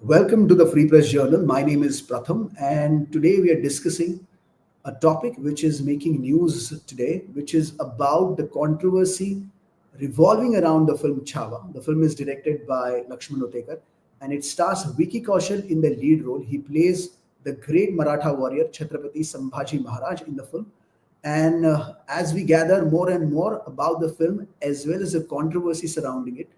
Welcome to the Free Press Journal. My name is Pratham, and today we are discussing a topic which is making news today, which is about the controversy revolving around the film Chhaava. The film is directed by Lakshman Utekar, and it stars Vicky Kaushal in the lead role. He plays the great Maratha warrior Chhatrapati Sambhaji Maharaj in the film. And as we gather more and more about the film as well as the controversy surrounding it,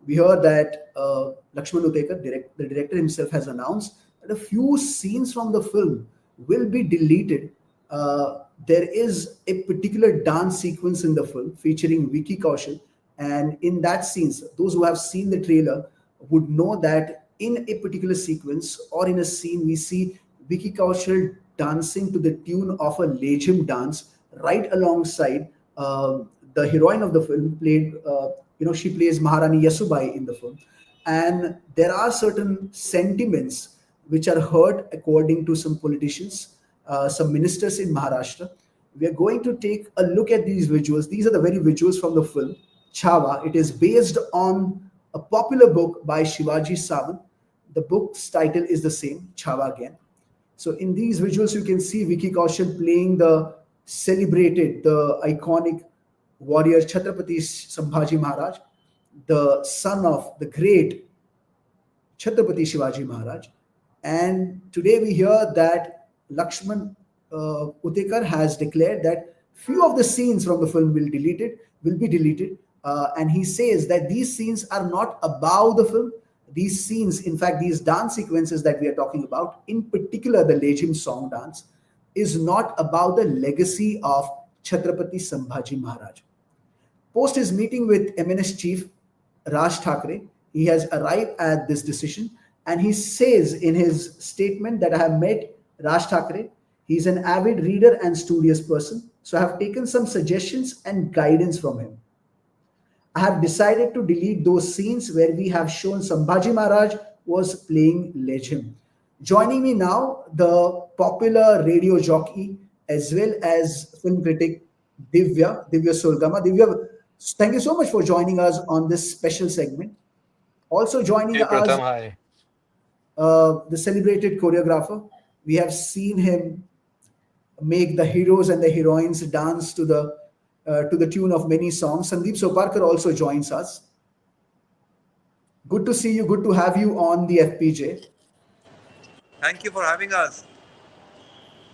we heard that Lakshman Utekar, the director himself, has announced that a few scenes from the film will be deleted. There is a particular dance sequence in the film featuring Vicky Kaushal, and in that scenes, those who have seen the trailer would know that in a particular sequence or in a scene, we see Vicky Kaushal dancing to the tune of a Lezim dance right alongside the heroine of the film played she plays Maharani Yasubai in the film, and there are certain sentiments which are heard according to some politicians, some ministers in Maharashtra. We are going to take a look at these visuals. These are the very visuals from the film Chhaava. It is based on a popular book by Shivaji Savant. The book's title is the same, Chhaava again. So in these visuals, you can see Vicky Kaushal playing the celebrated, the iconic warrior Chhatrapati Sambhaji Maharaj, the son of the great Chhatrapati Shivaji Maharaj. And today we hear that Lakshman Utekar has declared that few of the scenes from the film will be deleted. And he says that these scenes are not about the film. These scenes, in fact, these dance sequences that we are talking about, in particular the Lezim song dance, is not about the legacy of Chhatrapati Sambhaji Maharaj. Post his meeting with MNS chief Raj Thackeray, he has arrived at this decision, and he says in his statement that I have met Raj Thackeray. He's an avid reader and studious person, so I have taken some suggestions and guidance from him. I have decided to delete those scenes where we have shown Sambhaji Maharaj was playing Lezim. Joining me now, the popular radio jockey as well as film critic Divy Solgama. Divya, thank you so much for joining us on this special segment. Also joining Hey us, Pratham, hi. the celebrated choreographer. We have seen him make the heroes and the heroines dance to the tune of many songs. Sandeep Soparkar also joins us. Good to see you. Good to have you on the FPJ. Thank you for having us.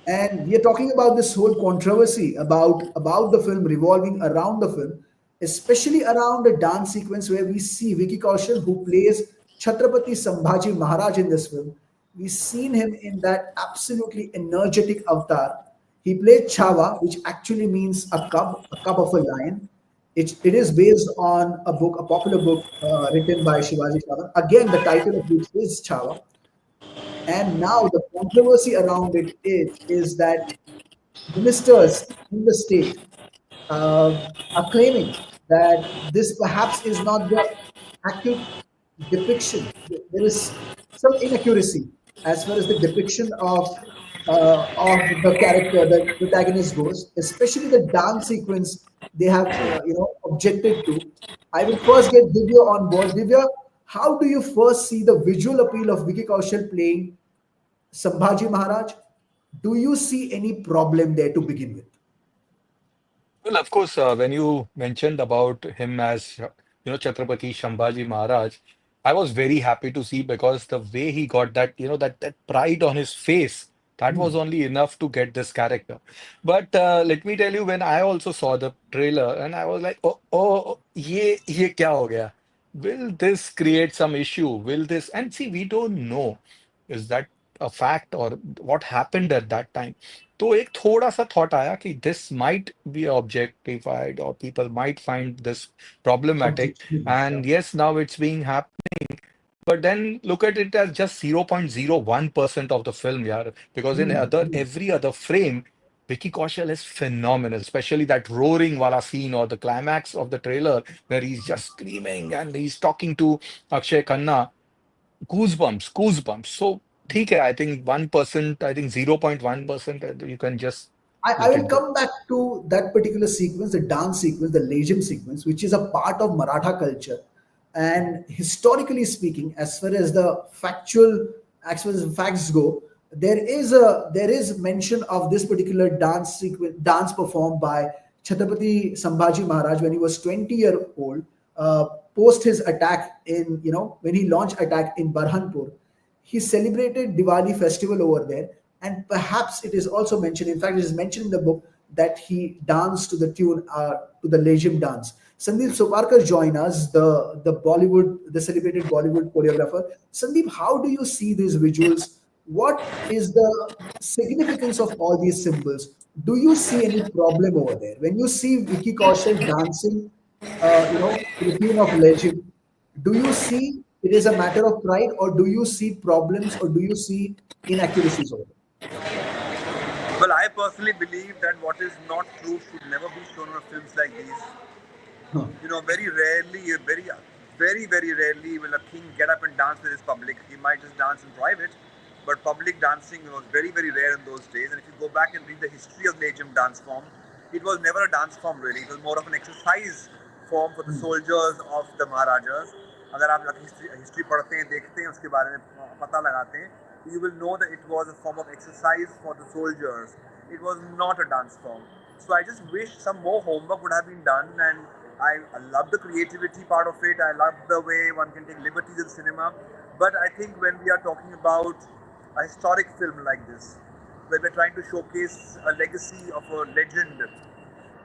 And we are talking about this whole controversy about the film revolving around the film, especially around the dance sequence where we see Vicky Kaushal, who plays Chhatrapati Sambhaji Maharaj in this film. We've seen him in that absolutely energetic avatar. He played Chhaava, which actually means a cub of a lion. It is based on a book, a popular book written by Shivaji Savant. Again, the title of which is Chhaava. And now the controversy around it is that ministers in the state are claiming that this perhaps is not the accurate depiction. There is some inaccuracy as far as the depiction of the character, the protagonist goes, especially the dance sequence they have objected to. I will first get Divya on board. Divya, how do you first see the visual appeal of Vicky Kaushal playing Sambhaji Maharaj? Do you see any problem there to begin with? Well, of course, when you mentioned about him as, Chhatrapati Sambhaji Maharaj, I was very happy to see because the way he got that, that pride on his face, that was Hmm. only enough to get this character. But let me tell you, when I also saw the trailer, and I was like, ye kya ho gaya? Will this create some issue? Will this? And see, we don't know. Is that a fact or what happened at that time? तो एक थोड़ा सा thought आया कि this might be objectified or people might find this problematic. Objection. Yeah. And yes, now it's being happening. But then look at it as just 0.01% of the film, yeah. Because in Hmm. other Hmm. every other frame, Vicky Kaushal is phenomenal, especially that roaring wala scene or the climax of the trailer where he's just screaming and he's talking to Akshay Khanna. Goosebumps, goosebumps. So, ठीक है, I think 1%, I think 0.1%, you can just I let will it go. come back to that particular sequence, the dance sequence, the Lezim sequence, which is a part of Maratha culture. And historically speaking, as far as the factual, as far as the facts go, there is mention of this particular dance performed by Chhatrapati Sambhaji Maharaj when he was 20-year old, post his attack in, when he launched attack in Barhanpur. He celebrated Diwali festival over there, and perhaps it is also mentioned. In fact, it is mentioned in the book that he danced to the tune, to the Lezim dance. Sandeep Soparkar join us, the celebrated Bollywood choreographer. Sandeep, how do you see these visuals? What is the significance of all these symbols? Do you see any problem over there when you see Vicky Kaushal dancing, to the tune of Legend? Do you see it is a matter of pride, or do you see problems, or do you see inaccuracies over Well, I personally believe that what is not true should never be shown on films like these. there? Very rarely, very rarely will a king get up and dance with his public. He might just dance in private, but public dancing was very rare in those days. And if you go back and read the history of the Lezim dance form, it was never a dance form really. It was more of an exercise form for the soldiers of the Maharajas. अगर आप history पढ़ते हैं, देखते हैं, उसके बारे में पता लगाते हैं, you will know that it was a form of exercise for the soldiers. It was not a dance form. So I just wish some more homework would have been done, and I love the creativity part of it. I love the way one can take liberties in cinema. But I think when we are talking about a historic film like this, where we're trying to showcase a legacy of a legend,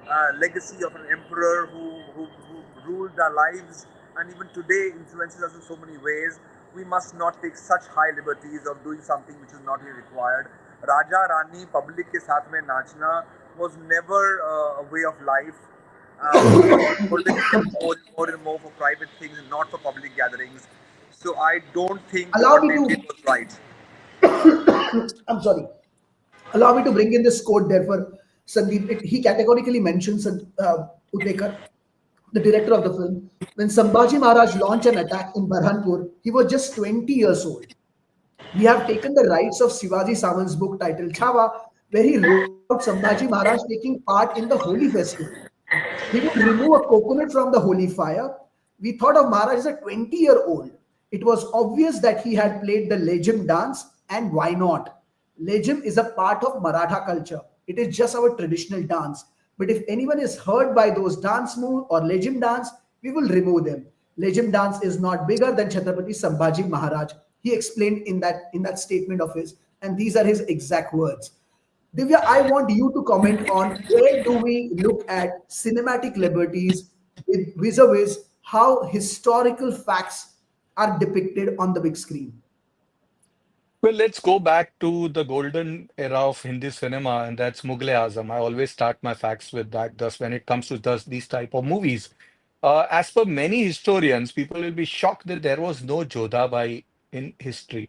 a legacy of an emperor who ruled our lives and even today influences us in so many ways, we must not take such high liberties of doing something which is not really required. Raja Rani public ke saath mein nachna was never a way of life. Always kept more and more for private things and not for public gatherings. So I don't think Allow what me they did to, was right. I'm sorry, allow me to bring in this quote there for Sandeep. He categorically mentions Utekar, the director of the film. When Sambhaji Maharaj launched an attack in Barhanpur, he was just 20 years old. We have taken the rights of Shivaji Samant's book titled Chhaava, where he wrote about Sambhaji Maharaj taking part in the Holi festival. He would remove a coconut from the holy fire. We thought of Maharaj as a 20-year-old. It was obvious that he had played the Lezim dance, and why not? Lezim is a part of Maratha culture. It is just our traditional dance. But if anyone is hurt by those dance moves or Lezim dance, we will remove them. Lezim dance is not bigger than Chhatrapati Sambhaji Maharaj. He explained in that statement of his, and these are his exact words. Divya, I want you to comment on where do we look at cinematic liberties with vis-a-vis how historical facts are depicted on the big screen. Well, let's go back to the golden era of Hindi cinema, and that's Mughal Azam. I always start my facts with that. Thus, when it comes to these type of movies, as per many historians, people will be shocked that there was no Jodhabai in history.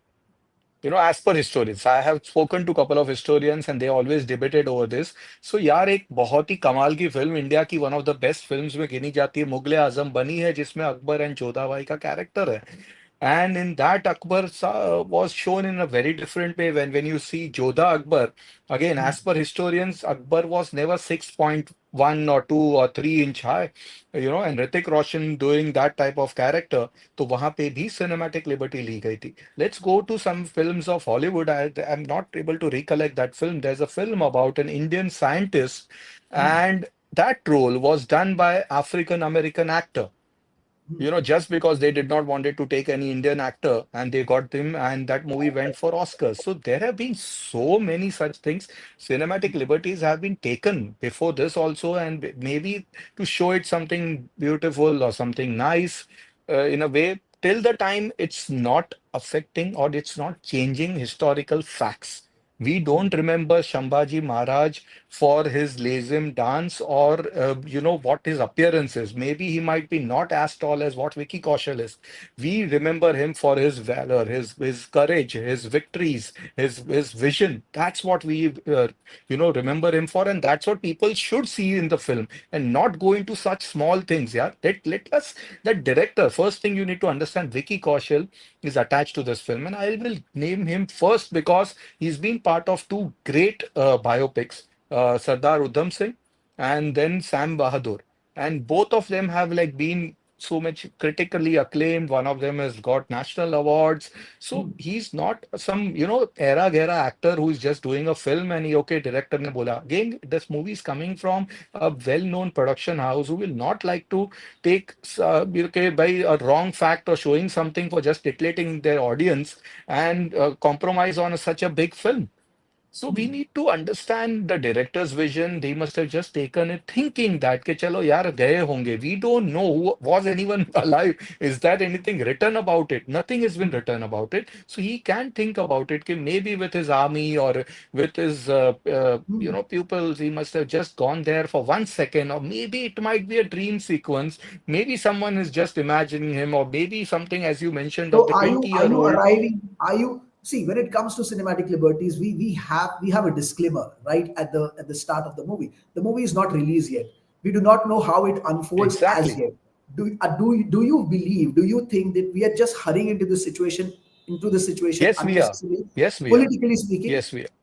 As per historians, I have spoken to a couple of historians and they always debated over this. So यार एक बहुत ही कमाल की film India की one of the best films में गिनी जाती है मुगले आजम बनी है जिसमें अकबर एंड जोधाबाई का कैरेक्टर है. And in that, Akbar was shown in a very different way. When you see Jodha Akbar, again, as per historians, Akbar was never 6.1 or 2 or 3 inch high, and Hrithik Roshan doing that type of character. तो वहां पे भी cinematic liberty ली गई थी. Let's go to some films of Hollywood. I'm not able to recollect that film. There's a film about an Indian scientist, and that role was done by African American actor, just because they did not wanted to take any Indian actor and they got him, and that movie went for Oscars. So there have been so many such things. Cinematic liberties have been taken before this also, and maybe to show it something beautiful or something nice, in a way, till the time it's not affecting or it's not changing historical facts. We don't remember Shambhaji Maharaj for his Lezim dance or what his appearance is. Maybe he might be not as tall as what Vicky Kaushal is. We remember him for his valor, his courage, his victories, his vision. That's what we remember him for, and that's what people should see in the film, and not go into such small things. Yeah, let us. That director, first thing you need to understand, Vicky Kaushal is attached to this film, and I will name him first because he's been part of two great biopics, Sardar Udham Singh and then Sam Bahadur. And both of them have like been so much critically acclaimed. One of them has got national awards. So Hmm. he's not some, era gera actor who is just doing a film and he, okay, director ne bola. Again, this movie is coming from a well-known production house who will not like to take, okay, by a wrong fact or showing something for just titillating their audience and compromise on such a big film. So we need to understand the director's vision. They must have just taken it thinking that ke chalo yaar gaye honge. We don't know who was anyone alive. Is there anything written about it? Nothing has been written about it. So he can think about it. Ke maybe with his army or with his Hmm. pupils, he must have just gone there for 1 second, or maybe it might be a dream sequence. Maybe someone is just imagining him, or maybe something as you mentioned of So the are 20 you are year you old. arriving? Are you see when it comes to cinematic liberties, we have a disclaimer right at the start of the movie. The movie is not released yet. We do not know how it unfolds as Exactly. yet. Do you believe? Do you think that we are just hurrying into the situation Yes, we are. unnecessarily, Yes, we are. politically speaking? Yes, we are.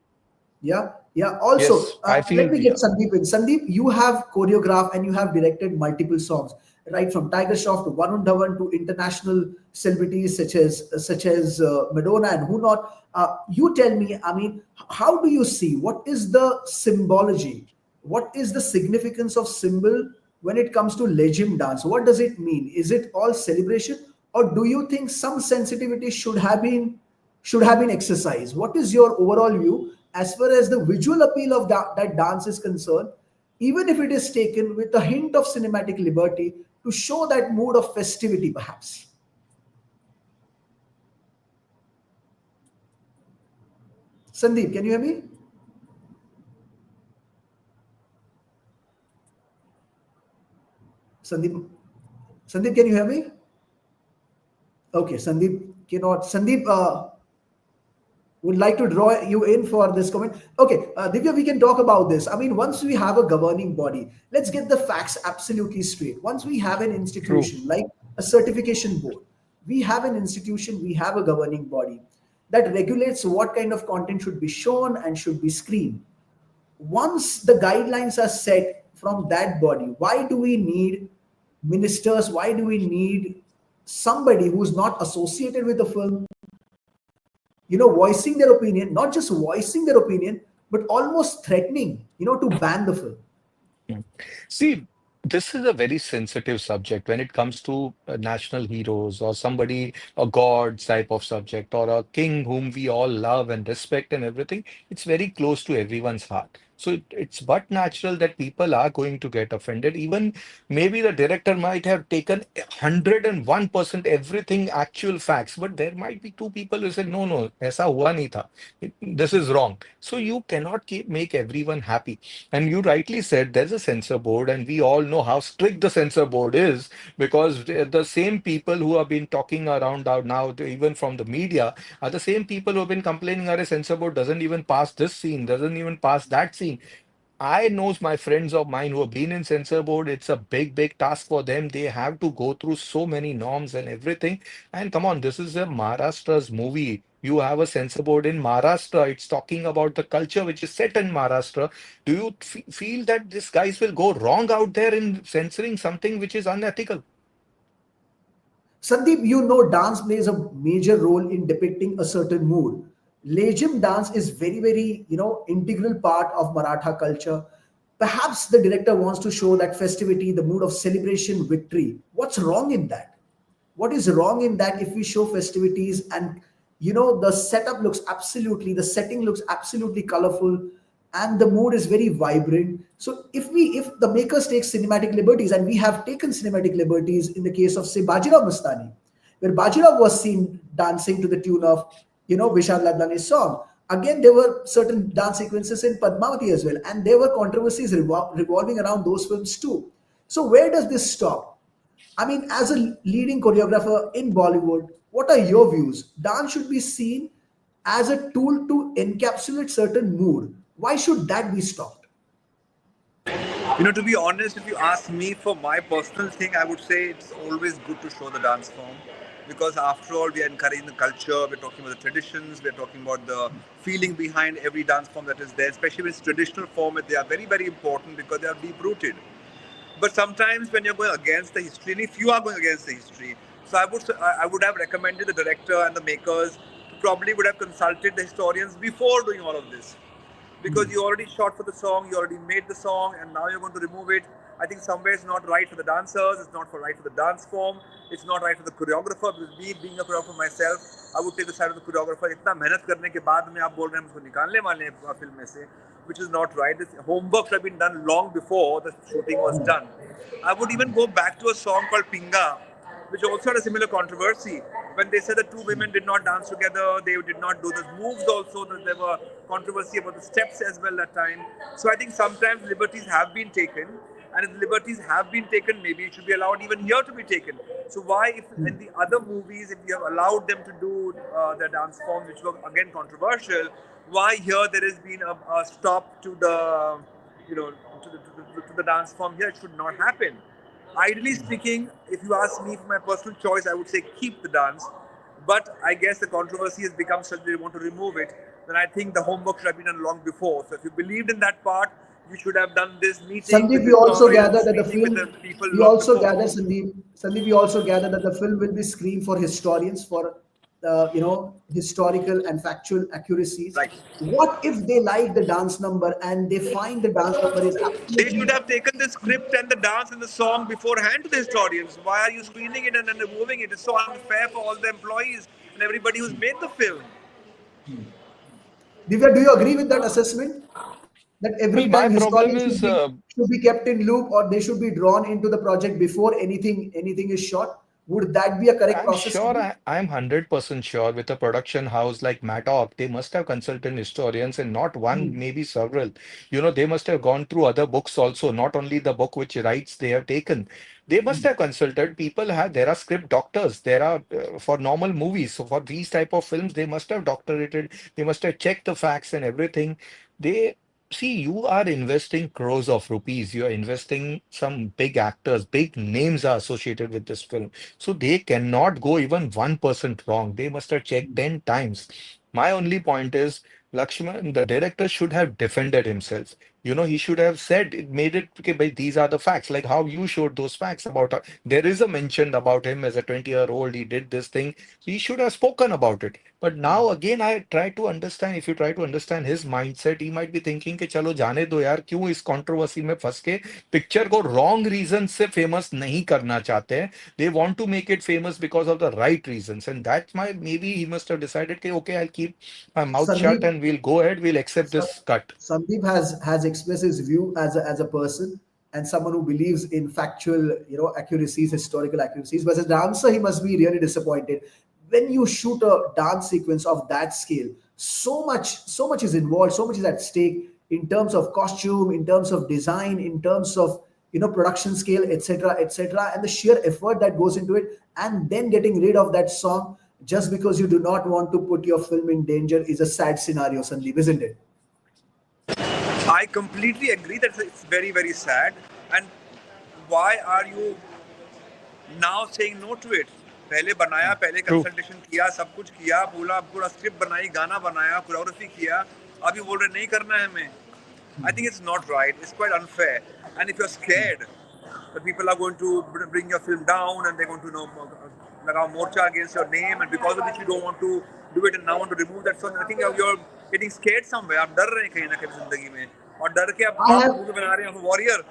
Yeah, yeah. Also, Yes, I feel let me we get are. Sandeep in. Sandeep, you have choreographed and you have directed multiple songs, right from Tiger Shroff to Varun Dhawan to international celebrities such as Madonna and who not. You tell me. I mean, how do you see? What is the symbology? What is the significance of symbol when it comes to Lezim dance? What does it mean? Is it all celebration, or do you think some sensitivity should have been exercised? What is your overall view as far as the visual appeal of that dance is concerned, even if it is taken with a hint of cinematic liberty to show that mood of festivity, perhaps? Sandeep, can you hear me? Sandeep, Sandeep, can you hear me? Okay, Sandeep cannot. Sandeep, would like to draw you in for this comment. Okay, Divya, we can talk about this. I mean, once we have a governing body, let's get the facts absolutely straight. Once we have an True. institution like a certification board, we have an institution, we have a governing body that regulates what kind of content should be shown and should be screened. Once the guidelines are set from that body, why do we need ministers? Why do we need somebody who's not associated with the film, voicing their opinion, not just voicing their opinion, but almost threatening, to ban the film? Mm. See, this is a very sensitive subject when it comes to national heroes or somebody, a god type of subject, or a king whom we all love and respect and everything. It's very close to everyone's heart. So it's but natural that people are going to get offended. Even maybe the director might have taken 101% everything actual facts, but there might be two people who said, no, no, aisa hua nahi tha. This is wrong. So you cannot make everyone happy. And you rightly said there's a censor board, and we all know how strict the censor board is because the same people who have been talking around out now, even from the media, are the same people who have been complaining our censor board doesn't even pass this scene, doesn't even pass that scene. I knows my friends of mine who have been in censor board. It's a big, big task for them. They have to go through so many norms and everything. And come on, this is a Maharashtra's movie. You have a censor board in Maharashtra. It's talking about the culture which is set in Maharashtra. Do you feel that these guys will go wrong out there in censoring something which is unethical? Sandeep, dance plays a major role in depicting a certain mood. Lejim dance is very, very, integral part of Maratha culture. Perhaps the director wants to show that festivity, the mood of celebration, victory. What's wrong in that? What is wrong in that if we show festivities and the setting looks absolutely colorful and the mood is very vibrant? So if the makers take cinematic liberties, and we have taken cinematic liberties in the case of, say, Bajirao Mastani, where Bajirao was seen dancing to the tune of Vishal Ladlani's song. Again, there were certain dance sequences in Padmavati as well, and there were controversies revolving around those films too. So where does this stop? I mean, as a leading choreographer in Bollywood, what are your views? Dance should be seen as a tool to encapsulate certain mood. Why should that be stopped? To be honest, if you ask me for my personal thing, I would say it's always good to show the dance form because after all, we are encouraging the culture, we're talking about the traditions, we're talking about the feeling behind every dance form that is there, especially when it's traditional form, they are very, very important because they are deep rooted. But sometimes when you're going against the history, and if you are going against the history, so I would have recommended the director and the makers to probably would have consulted the historians before doing all of this, because you already shot for the song, you already made the song, and now you're going to remove it. I think somewhere it's not right for the dancers, it's not for right for the dance form, it's not right for the choreographer. Because me being a choreographer myself, I would take the side of the choreographer. इतना मेहनत करने के बाद में आप बोल रहे हैं उसको निकालने वाले हैं फिल्म में से, which is not right. This homework should have been done long before the shooting was done. I would even go back to a song called Pinga, which also had a similar controversy. When they said the two women did not dance together, they did not do the moves also, that there were controversy about the steps as well that time. So I think sometimes liberties have been taken, and if liberties have been taken, maybe it should be allowed even here to be taken. So why, if in the other movies, if we have allowed them to do their dance forms, which were again controversial, why here there has been a stop to the, you know, to the dance form here? It should not happen. Ideally speaking, if you ask me for my personal choice, I would say keep the dance. But I guess the controversy has become such that they want to remove it. Then I think the homework should have been done long before. So if you believed in that part, you should have done this meeting Sandeep, with we also gather historians, that the meeting with film, the people we long also before. gather, Sandeep, we also gather that the film will be screened for historians for, historical and factual accuracies. Right. What if they like the dance number and they find the dance number is They should absolutely have taken the script and the dance and the song beforehand to the historians. Why are you screening it and then removing it? It's so unfair for all the employees and everybody who's made the film. Divya, do you agree with that assessment? That every Well, time my problem historians is, should be kept in loop or they should be drawn into the project before anything is shot. Would that be a correct I'm process to sure do? I'm 100% sure with a production house like Mattock, they must have consulted historians and not one, Hmm. maybe several. They must have gone through other books also, not only the book which rights they have taken. They must have consulted. There are script doctors. There are for normal movies. So for these type of films, they must have doctorated. They must have checked the facts and everything. They See, you are investing crores of rupees. You are investing some big actors, big names are associated with this film. So they cannot go even 1% wrong. They must have checked 10 times. My only point is, Lakshman, the director should have defended himself. He should have said, made it, okay, but these are the facts, like how you showed those facts about, there is a mention about him as a 20-year-old, he did this thing. He should have spoken about it. But now again, I try to understand, if you try to understand his mindset, he might be thinking कि चलो जाने दो यार, क्यों इस controversy में फंस के पिक्चर को रॉन्ग रीजन से फेमस नहीं करना चाहते हैं. They want to make it famous because of the right reasons, and that's my, maybe he must have decided कि okay, I'll keep my mouth shut Sandeep, and we'll go ahead, we'll accept Sa- this cut. Sandeep has expressed his view as a person and someone who believes in factual accuracies, historical accuracies. But as a dancer, he must be really disappointed when you shoot a dance sequence of that scale. So much is involved, so much is at stake in terms of costume, in terms of design, in terms of production scale, etc., etc., and the sheer effort that goes into it, and then getting rid of that song just because you do not want to put your film in danger is a sad scenario, Sandeep, isn't it? I completely agree that it's very, very sad. And why are you now saying no to it? पहले बनाया, पहले True. Consultation किया, सब कुछ किया, बोला पूरा script बनाई, गाना बनाया, कोरियोग्राफी किया, अभी बोल रहे नहीं करना है हमें. I think it's not right. It's quite unfair. And if you're scared that people are going to bring your film down and they're going to लगाओ morcha against your name, and because of which you don't want to do it and now want to remove that song, I think you're getting scared somewhere. आप डर रहे हैं कहीं ना कहीं जिंदगी में, और डर के I आप have मूवी बना रहे हैं warrior.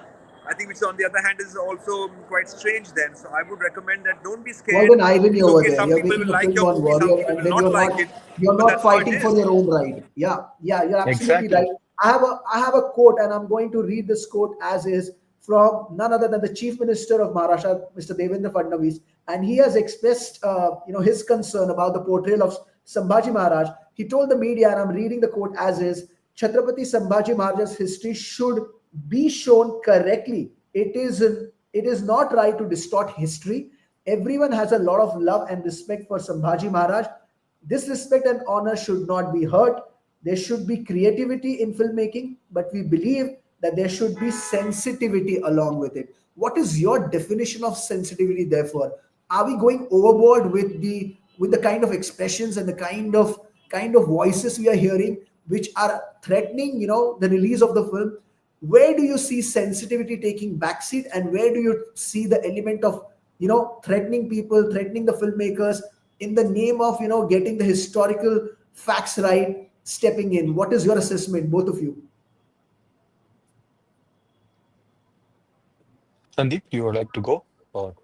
I think which on the other hand is also quite strange then. So I would recommend that don't be quite scared. an irony It's over okay. there. Some You're people making will a like film your on movie, some warrior, people and will then not like it, you're but not that's how it fighting for is. your own right. Yeah, yeah, you're absolutely right. Exactly. I have a quote, and I'm going to read this quote as is from none other than the Chief Minister of Maharashtra, Mr. Devendra Fadnavis, and he has expressed his concern about the portrayal of Sambhaji Maharaj. He told the media, and I'm reading the quote as is: Chhatrapati Sambhaji Maharaj's history should be shown correctly. It is not right to distort history. Everyone has a lot of love and respect for Sambhaji Maharaj. This respect and honor should not be hurt. There should be creativity in filmmaking, but we believe that there should be sensitivity along with it. What is your definition of sensitivity, therefore? Are we going overboard with the kind of expressions and the kind of voices we are hearing, which are threatening, the release of the film? where do you see sensitivity taking backseat, and where do you see the element of threatening people, threatening the filmmakers in the name of getting the historical facts right, stepping in? What is your assessment, both of you? Sandeep, you would like to go? Or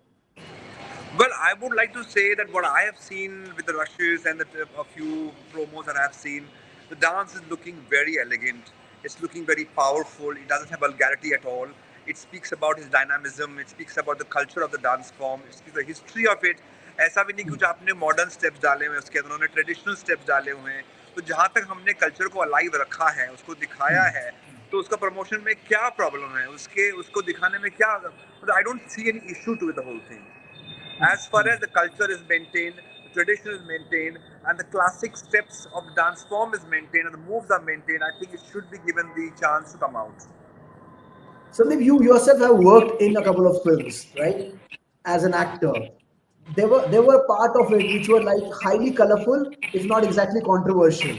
Well, I would like to say that what I have seen with the rushes and a few promos that I have seen, the dance is looking very elegant. It's looking very powerful. It doesn't have vulgarity at all. It speaks about his dynamism. It speaks about the culture of the dance form. It speaks the history of it. ऐसा भी नहीं कुछ आपने modern steps डाले हुए हैं उसके अंदर, उन्होंने ट्रेडिशनल स्टेप्स डाले हुए हैं. तो जहाँ तक हमने कल्चर को अलाइव रखा है, उसको दिखाया है, तो उसका प्रमोशन में क्या प्रॉब्लम है, उसके उसको दिखाने में क्या, I don't see any issue to the whole thing. As far as the culture is maintained, the tradition is maintained, and the classic steps of the dance form is maintained, and the moves are maintained, I think it should be given the chance to come out. Sandeep, you yourself have worked in a couple of films, right? As an actor, there were part of it which were like highly colorful, if not exactly controversial.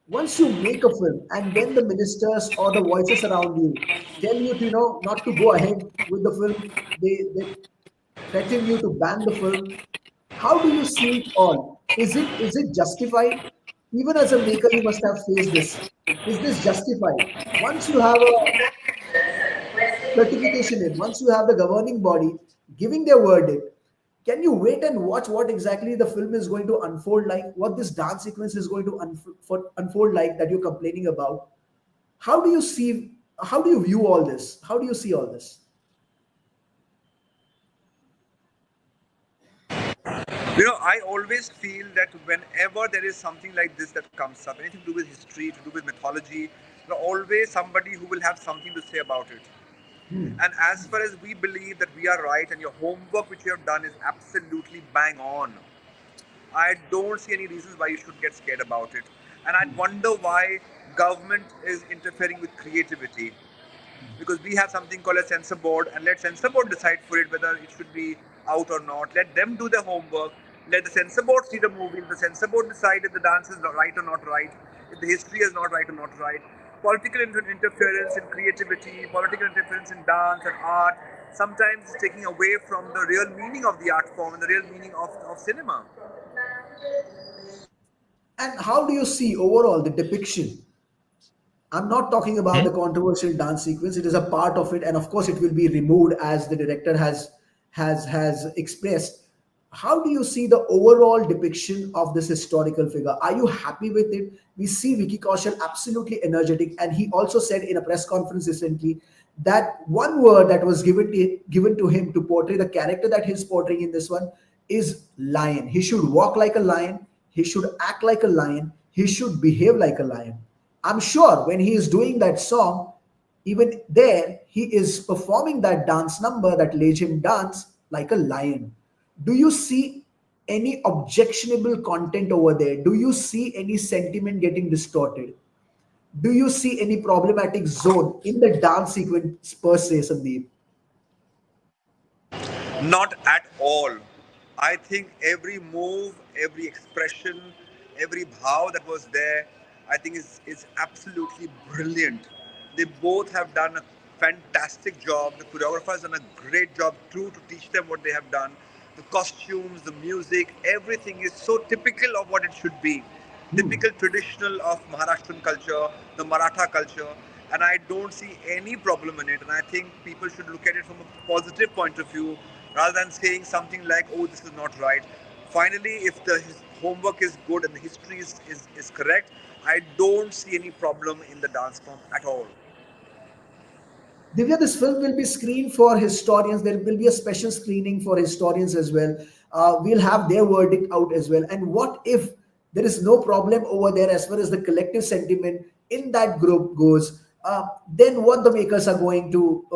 Once you make a film, and then the ministers or the voices around you tell you to not to go ahead with the film, they threaten you to ban the film. How do you see it all? Is it justified? Even as a maker, you must have faced this. Is this justified? Once you have a certification in, once you have the governing body giving their verdict, can you wait and watch what exactly the film is going to unfold like, what this dance sequence is going to unfold like that you're complaining about? How do you see, how do you view all this? How do you see all this? I always feel that whenever there is something like this that comes up, anything to do with history, to do with mythology, there are always somebody who will have something to say about it. And as far as we believe that we are right and your homework which you have done is absolutely bang on, I don't see any reasons why you should get scared about it. And I wonder why government is interfering with creativity. Because we have something called a censor board, and let censor board decide for it whether it should be out or not. Let them do their homework. Let the censor board see the movie. The censor board decide if the dance is right or not right, if the history is not right or not right. Political interference in creativity, political interference in dance and art, sometimes is taking away from the real meaning of the art form and the real meaning of cinema. And how do you see overall the depiction? I'm not talking about hmm? the controversial dance sequence. It is a part of it, and of course, it will be removed as the director has expressed. How do you see the overall depiction of this historical figure? Are you happy with it? We see Vicky Kaushal absolutely energetic, and he also said in a press conference recently that one word that was given to him to portray the character that he's portraying in this one is lion. He should walk like a lion. He should act like a lion. He should behave like a lion. I'm sure when he is doing that song, even there, he is performing that dance number, that Lezim dance, like a lion. Do you see any objectionable content over there? Do you see any sentiment getting distorted? Do you see any problematic zone in the dance sequence per se, Sandeep? Not at all. I think every move, every expression, every bhav that was there, I think is absolutely brilliant. They both have done a fantastic job. The choreographer has done a great job too to teach them what they have done. The costumes, the music, everything is so typical of what it should be. Typical traditional of Maharashtrian culture, the Maratha culture, and I don't see any problem in it. And I think people should look at it from a positive point of view rather than saying something like, oh, this is not right. Finally, if the homework is good and the history is correct, I don't see any problem in the dance form at all. Divya, this film will be screened for historians. There will be a special screening for historians as well. We'll have their verdict out as well. And what if there is no problem over there as far as the collective sentiment in that group goes? Then what the makers are going to,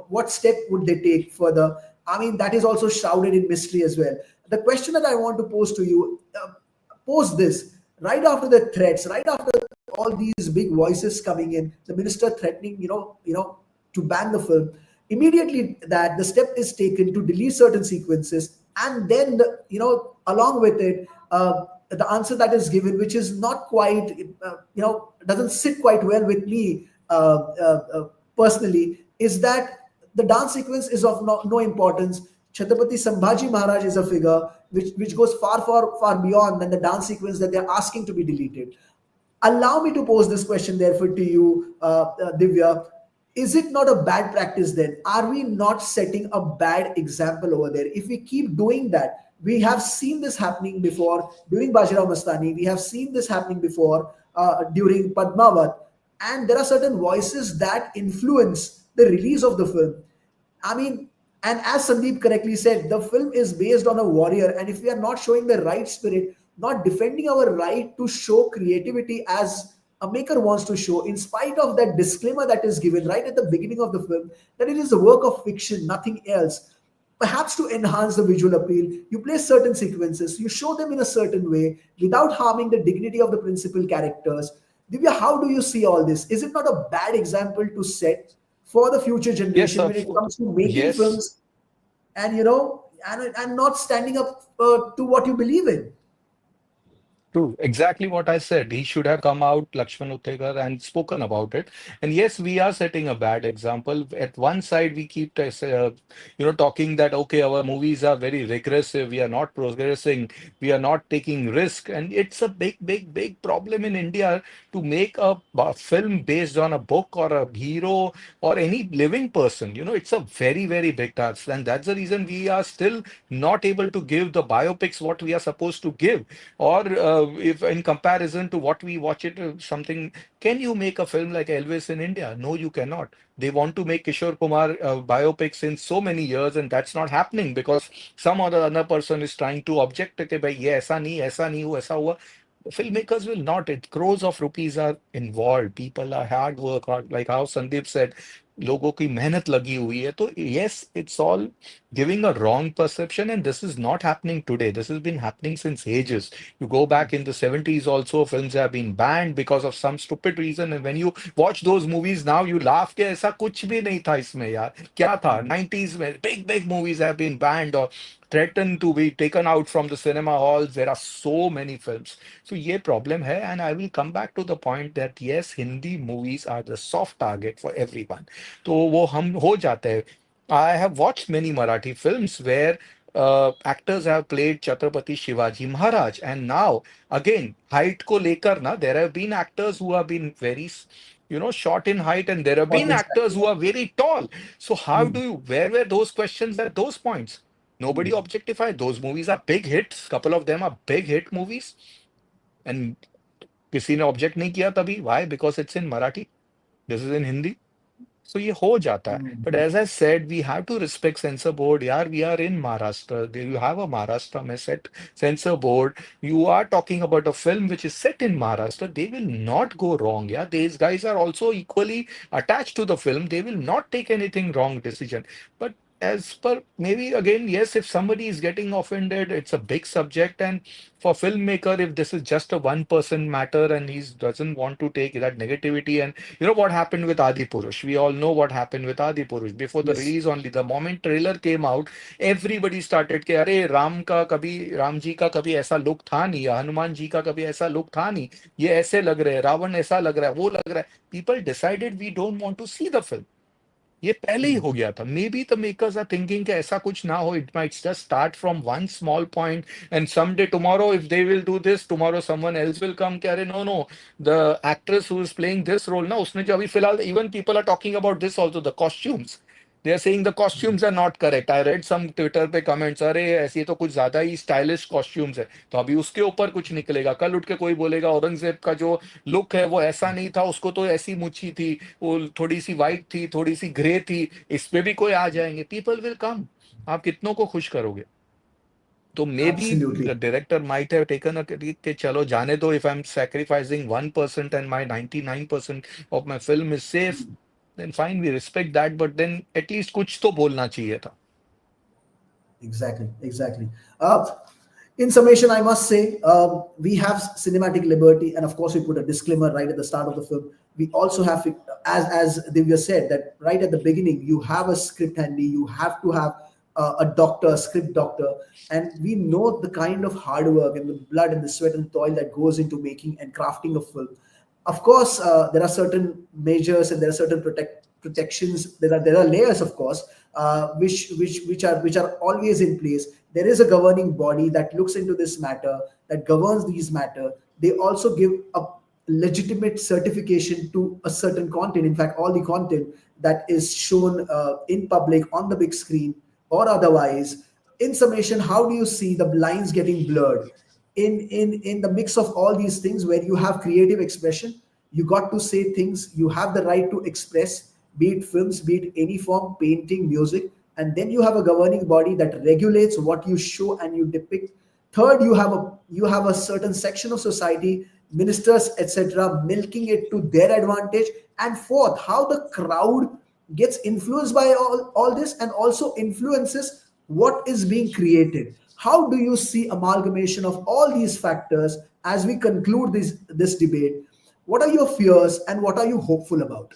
what step would they take further? I mean, that is also shrouded in mystery as well. The question that I want to pose to you, pose this right after the threats, right after all these big voices coming in, the minister threatening, to ban the film. Immediately, that the step is taken to delete certain sequences, and then along with it, the answer that is given, which is not quite, doesn't sit quite well with me. personally is that the dance sequence is of no importance. Chhatrapati Sambhaji Maharaj is a figure which goes far beyond than the dance sequence that they're asking to be deleted. Allow me to pose this question, therefore, to you, Divya. Is it not a bad practice then? Are we not setting a bad example over there? If we keep doing that, we have seen this happening before during Bajirao Mastani, we have seen this happening before during Padmavat, and there are certain voices that influence the release of the film. I mean, and as Sandeep correctly said, the film is based on a warrior, and if we are not showing the right spirit, not defending our right to show creativity as a maker wants to show, in spite of that disclaimer that is given right at the beginning of the film, that it is a work of fiction, nothing else. Perhaps to enhance the visual appeal, you place certain sequences, you show them in a certain way without harming the dignity of the principal characters. Divya, how do you see all this? Is it not a bad example to set for the future Yes, generation when of it comes to making yes. films and and not standing up to what you believe in? True, exactly what I said. He should have come out, Lakshman Utekar, and spoken about it. And yes, we are setting a bad example. At one side, we keep, talking that okay, our movies are very regressive. We are not progressing. We are not taking risk, and it's a big, big, big problem in India to make a film based on a book or a hero or any living person. It's a very, very big task, and that's the reason we are still not able to give the biopics what we are supposed to give, or if in comparison to what we watch it, something, can you make a film like Elvis in India? No, you cannot. They want to make Kishore Kumar biopics since so many years, and that's not happening because some other person is trying to object कि भाई ये ऐसा नहीं हुआ ऐसा हुआ. Filmmakers will not. It crores of rupees are involved. People are hard work, hard, like how Sandeep said, लोगों की मेहनत लगी हुई है. तो yes, it's all giving a wrong perception, and this is not happening today. This has been happening since ages. You go back in the 70s also, films have been banned because of some stupid reason, and when you watch those movies now, you laugh कि ऐसा कुछ भी नहीं था इसमें यार. क्या था 90s में big movies have been banned or threatened to be taken out from the cinema halls. There are so many films. So ये problem है, and I will come back to the point that yes, Hindi movies are the soft target for everyone. तो वो हम हो जाते हैं. I have watched many Marathi films where actors have played Chhatrapati Shivaji Maharaj, and now again height को लेकर ना, there have been actors who have been very short in height, and there have What been is that? actors who are very tall. So how Hmm. do you, where were those questions at those points? Nobody objectified. Those movies are big hits. Couple of them are big hit movies, and किसी ने object नहीं किया तभी. Why? Because it's in Marathi. This is in Hindi. So ये हो जाता है. Hmm. But as I said, we have to respect censor board. यार, we are in Maharashtra. You have a Maharashtra में set censor board. You are talking about a film which is set in Maharashtra. They will not go wrong. Yeah, these guys are also equally attached to the film. They will not take anything wrong decision. But as per maybe again, yes, if somebody is getting offended, it's a big subject, and for filmmaker, if this is just a one person matter and he doesn't want to take that negativity, and you know what happened with Adi Purush. We all know what happened with Adi Purush. Before the Yes. release only, the moment trailer came out, everybody started कि अरे राम जी का कभी ऐसा look था नहीं, या हनुमान जी का कभी ऐसा लुक था नहीं, ये ऐसे लग रहे हैं, रावण ऐसा लग रहा है, वो लग रहा है. People decided we don't want to see the film. ये पहले ही Hmm. हो गया था. Maybe the makers are thinking कि ऐसा कुछ ना हो. It might just start from one small point, and someday tomorrow if they will do this, tomorrow someone else will come कि अरे no no, the actress who is playing this role ना, उसने जो अभी फिलहाल, even people are talking about this also, the costumes. They are saying the costumes are not correct. I read some Twitter पे comments, अरे ऐसे तो कुछ ज्यादा ही स्टाइलिश कॉस्ट्यूम्स है. तो अभी उसके ऊपर कुछ निकलेगा. कल उठ के कोई बोलेगा औरंगजेब का जो लुक है वो ऐसा नहीं था, उसको तो ऐसी मुछी थी, वो थोड़ी सी वाइट थी, थोड़ी सी ग्रे थी. इस पे भी कोई आ जाएंगे. People will come. आप कितनों को खुश करोगे? तो maybe the Absolutely. Director might have taken a कि चलो जाने दो, if I am sacrificing 1% and my 99% of my film is safe, then fine, we respect that, but then at least कुछ तो बोलना चाहिए था. Exactly, exactly. In summation, I must say we have cinematic liberty, and of course, we put a disclaimer right at the start of the film. We also have, as Divya said, that right at the beginning, you have a script handy. You have to have a doctor, a script doctor, and we know the kind of hard work and the blood and the sweat and toil that goes into making and crafting a film. Of course, there are certain measures and there are certain protections. There are layers, of course, which are always in place. There is a governing body that looks into this matter, that governs these matter. They also give a legitimate certification to a certain content. In fact, all the content that is shown in public on the big screen or otherwise. In summation, how do you see the lines getting blurred in the mix of all these things, where you have creative expression, you got to say things, you have the right to express, be it films, be it any form, painting, music, and then you have a governing body that regulates what you show and you depict. Third, you have a certain section of society, ministers, etc., milking it to their advantage. And fourth, how the crowd gets influenced by all this and also influences what is being created. How do you see amalgamation of all these factors as we conclude this debate? What are your fears and what are you hopeful about?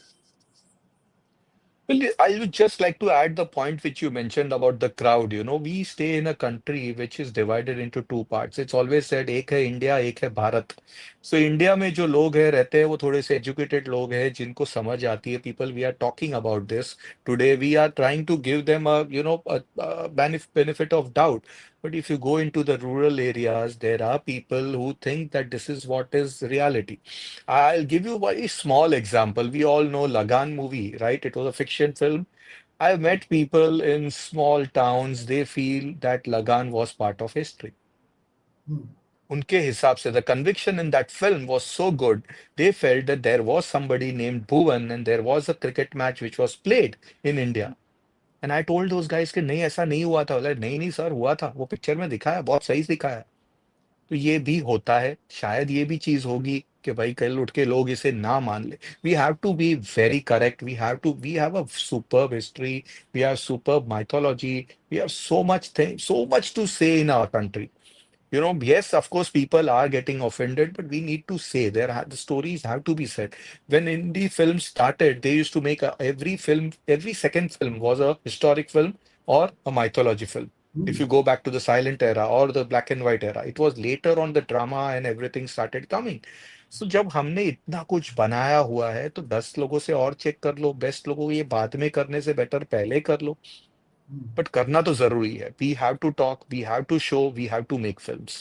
Well, I would just like to add the point which you mentioned about the crowd. We stay in a country which is divided into two parts. It's always said, एक है India, एक है Bharat. So India में जो लोग हैं रहते हैं वो थोड़े से एजुकेटेड लोग हैं जिनको समझ आती है. People, we are talking about this today. We are trying to give them a benefit of doubt. But if you go into the rural areas, there are people who think that this is what is reality. I'll give you a very small example. We all know Lagan movie, right? It was a fiction film. I've met people in small towns, they feel that Lagan was part of history. Hmm. उनके हिसाब से, the conviction in that film was so good, they felt that there was somebody named Bhuvan and there was a cricket match which was played in India. And I told those guys कि नहीं ऐसा नहीं हुआ था. बोला नहीं नहीं sir हुआ था, वो पिक्चर में दिखाया, बहुत सही दिखाया. तो ये भी होता है, शायद ये भी चीज होगी कि भाई कल उठ के लोग इसे ना मान ले. We have to be very correct. We have a superb history. We have superb mythology. We have so much to say in our country. Yes, of course, people are getting offended, but we need to say the stories have to be said. When indie films started, they used to make every film, every second film was a historic film or a mythology film. If Hmm. you go back to the silent era or the black and white era, it was later on the drama and everything started coming. So जब हमने इतना कुछ बनाया हुआ है तो 10 लोगों से और चेक कर लो, बेस्ट लोगों को ये बाद में करने से बेटर पहले कर लो. Hmm. बट करना तो जरूरी है. We have to talk, we have to show, we have to make films.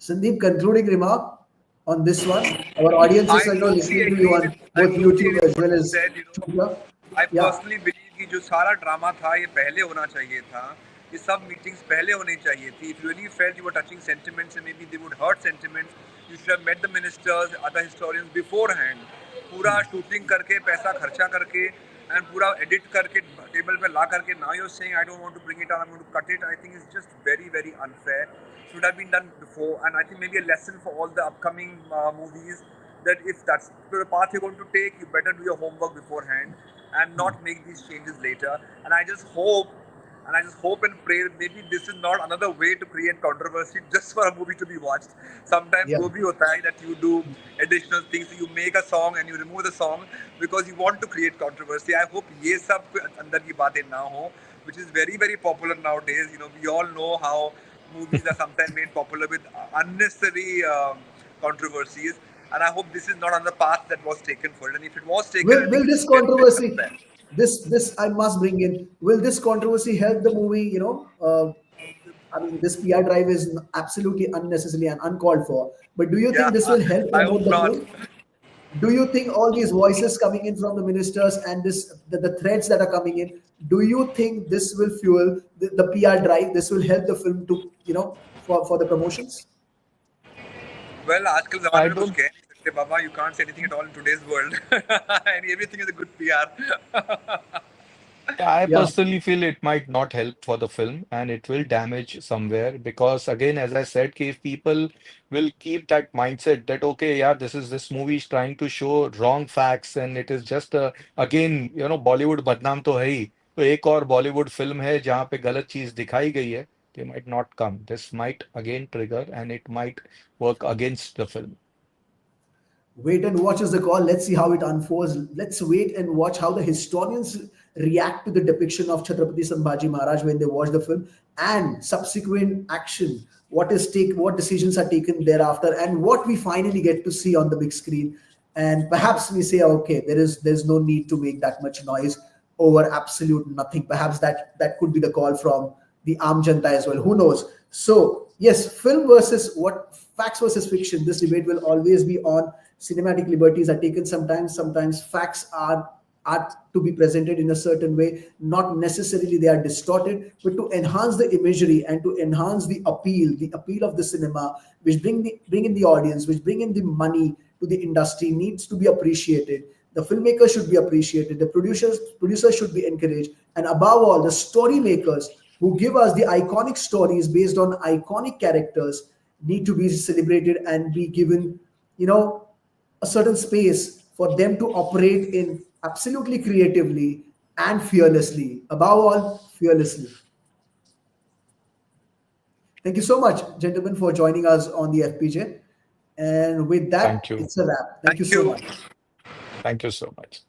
Sandeep, concluding remark on this one. Our audience is, listening to you on I both totally YouTube agree as what well you as said. Twitter. I Yeah. personally believe कि जो सारा drama था ये पहले होना चाहिए था. ये सब मीटिंग्स पहले होनी चाहिए थी. If you really felt you were touching sentiments and maybe they would hurt sentiments, you should have met the ministers, other historians beforehand. पूरा शूटिंग करके पैसा खर्चा करके and पूरा edit करके टेबल पे ला करके now you're saying I don't want to bring it on, I'm going to cut it. I think it's just very very unfair. Should have been done before, and I think maybe a lesson for all the upcoming movies that if that's the path you're going to take, you better do your homework beforehand and not make these changes later. And I just hope and pray that maybe this is not another way to create controversy just for a movie to be watched. Sometimes Yeah. वो भी होता है that you do additional things, you make a song and you remove the song because you want to create controversy. I hope ये सब अंदर की बातें ना हो, which is very very popular nowadays. We all know how movies are sometimes made popular with unnecessary controversies. And I hope this is not on the path that was taken for it. And if it was taken, I Will think this it's very, very controversy, unfair. this I must bring in, will this controversy help the movie? I mean, this PR drive is absolutely unnecessary and uncalled for. But do you Yeah, think this will help I promote hope the not. film? Do you think all these voices coming in from the ministers and the threads that are coming in, do you think this will fuel the PR drive? This will help the film to, for the promotions? Well, आजकल I ज़माने में कुछ don't कह नहीं सकते बाबा. You can't say anything at all in today's world. And everything is a good PR. I Yeah. personally feel it might not help for the film and it will damage somewhere because again, as I said, कि if people will keep that mindset that okay, yeah, this movie is trying to show wrong facts and it is just again, Bollywood बदनाम तो है ही, तो एक और Bollywood film है जहाँ पे गलत चीज दिखाई गई है, they might not come. This might again trigger and it might work against the film. Wait and watch is the call. Let's see how it unfolds. Let's wait and watch how the historians react to the depiction of Chhatrapati Sambhaji Maharaj when they watch the film, and subsequent action. What decisions are taken thereafter, and what we finally get to see on the big screen. and perhaps we say, okay, there's no need to make that much noise over absolute nothing. Perhaps that could be the call from the Aam Janta as well. Who knows? So yes, film versus what facts versus fiction. This debate will always be on. Cinematic liberties are taken sometimes. Sometimes facts are to be presented in a certain way. Not necessarily they are distorted, but to enhance the imagery and to enhance the appeal of the cinema, which bring in the audience, which bring in the money to the industry, needs to be appreciated. The filmmakers should be appreciated. The producers should be encouraged, and above all, the story makers who give us the iconic stories based on iconic characters need to be celebrated and be given, you know, a certain space for them to operate in absolutely creatively and fearlessly. Above all, fearlessly. Thank you so much, gentlemen, for joining us on the FPJ. And with Thank that, you. it's a wrap. Thank you Thank so you. much. Thank you so much.